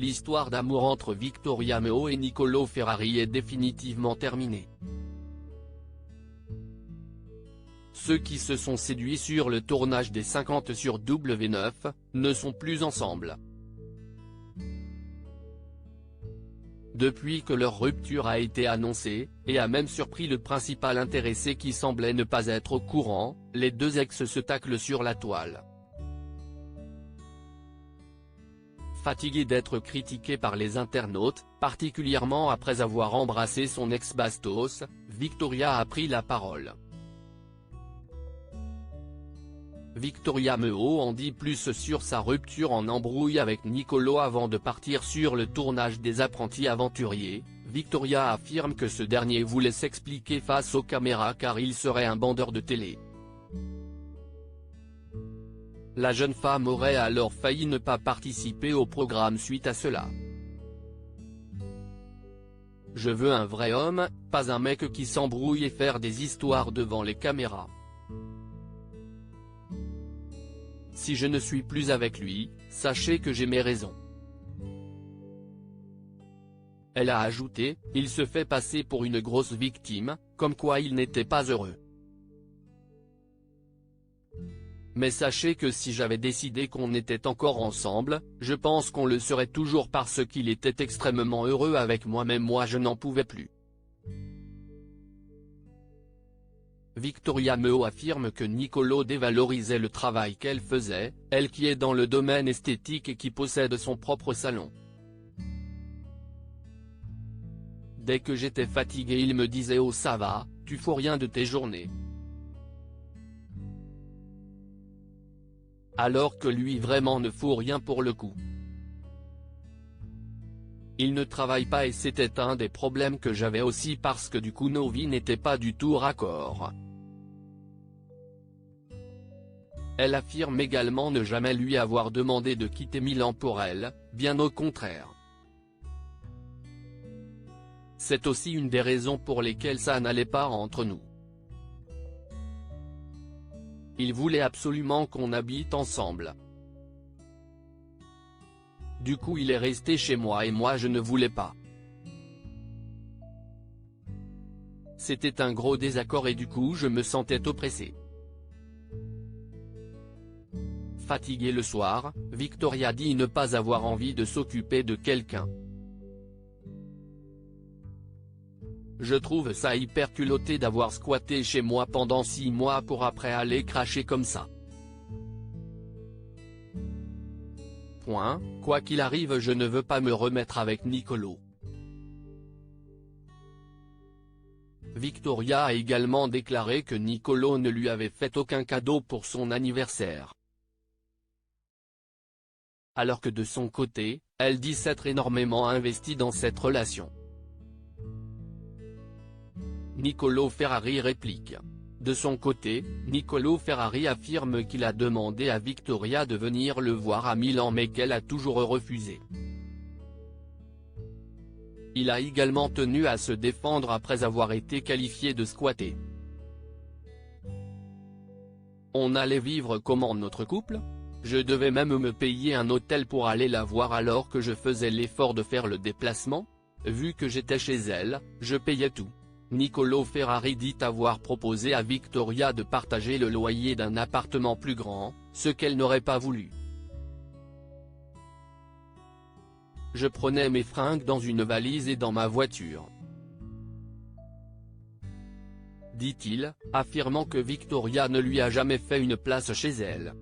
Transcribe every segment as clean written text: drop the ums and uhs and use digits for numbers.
l'histoire d'amour entre Victoria Meo et Niccolò Ferrari est définitivement terminée. Ceux qui se sont séduits sur le tournage des 50 sur W9, ne sont plus ensemble. Depuis que leur rupture a été annoncée, et a même surpris le principal intéressé qui semblait ne pas être au courant, les deux ex se taclent sur la toile. Fatiguée d'être critiquée par les internautes, particulièrement après avoir embrassé son ex-Bastos, Victoria a pris la parole. Victoria Meo en dit plus sur sa rupture en embrouille avec Niccolò avant de partir sur le tournage des Apprentis Aventuriers. Victoria affirme que ce dernier voulait s'expliquer face aux caméras car il serait un bandeur de télé. La jeune femme aurait alors failli ne pas participer au programme suite à cela. « Je veux un vrai homme, pas un mec qui s'embrouille et faire des histoires devant les caméras. Si je ne suis plus avec lui, sachez que j'ai mes raisons. » Elle a ajouté, il se fait passer pour une grosse victime, comme quoi il n'était pas heureux. Mais sachez que si j'avais décidé qu'on était encore ensemble, je pense qu'on le serait toujours parce qu'il était extrêmement heureux avec moi, mais moi je n'en pouvais plus. Victoria Meo affirme que Niccolò dévalorisait le travail qu'elle faisait, elle qui est dans le domaine esthétique et qui possède son propre salon. Dès que j'étais fatigué il me disait « Oh ça va, tu fous rien de tes journées ». Alors que lui vraiment ne fout rien pour le coup. Il ne travaille pas et c'était un des problèmes que j'avais aussi parce que du coup nos vies n'étaient pas du tout raccord. Elle affirme également ne jamais lui avoir demandé de quitter Milan pour elle, bien au contraire. C'est aussi une des raisons pour lesquelles ça n'allait pas entre nous. Il voulait absolument qu'on habite ensemble. Du coup il est resté chez moi et moi je ne voulais pas. C'était un gros désaccord et du coup je me sentais oppressé. Fatiguée le soir, Victoria dit ne pas avoir envie de s'occuper de quelqu'un. Je trouve ça hyper culotté d'avoir squatté chez moi pendant 6 mois pour après aller cracher comme ça. Quoi qu'il arrive je ne veux pas me remettre avec Niccolò. Victoria a également déclaré que Niccolò ne lui avait fait aucun cadeau pour son anniversaire. Alors que de son côté, elle dit s'être énormément investie dans cette relation. Niccolò Ferrari réplique. De son côté, Niccolò Ferrari affirme qu'il a demandé à Victoria de venir le voir à Milan mais qu'elle a toujours refusé. Il a également tenu à se défendre après avoir été qualifié de squatté. On allait vivre comment notre couple ? Je devais même me payer un hôtel pour aller la voir alors que je faisais l'effort de faire le déplacement. Vu que j'étais chez elle, je payais tout. Niccolò Ferrari dit avoir proposé à Victoria de partager le loyer d'un appartement plus grand, ce qu'elle n'aurait pas voulu. Je prenais mes fringues dans une valise et dans ma voiture. Dit-il, affirmant que Victoria ne lui a jamais fait une place chez elle.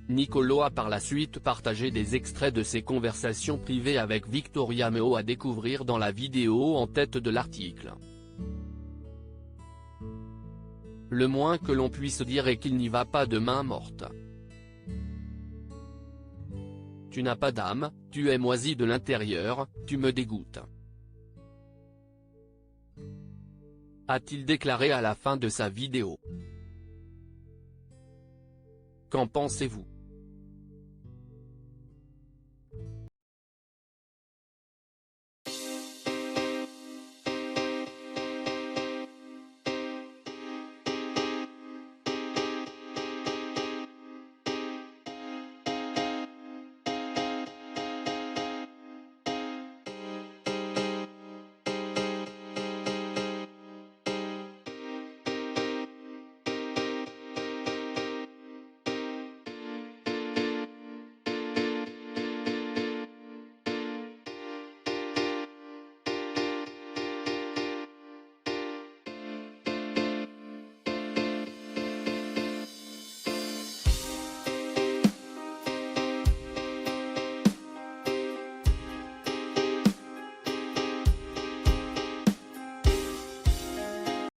Niccolò a par la suite partagé des extraits de ses conversations privées avec Victoria Meo à découvrir dans la vidéo en tête de l'article. Le moins que l'on puisse dire est qu'il n'y va pas de main morte. Tu n'as pas d'âme, tu es moisi de l'intérieur, tu me dégoûtes. A-t-il déclaré à la fin de sa vidéo. Qu'en pensez-vous ?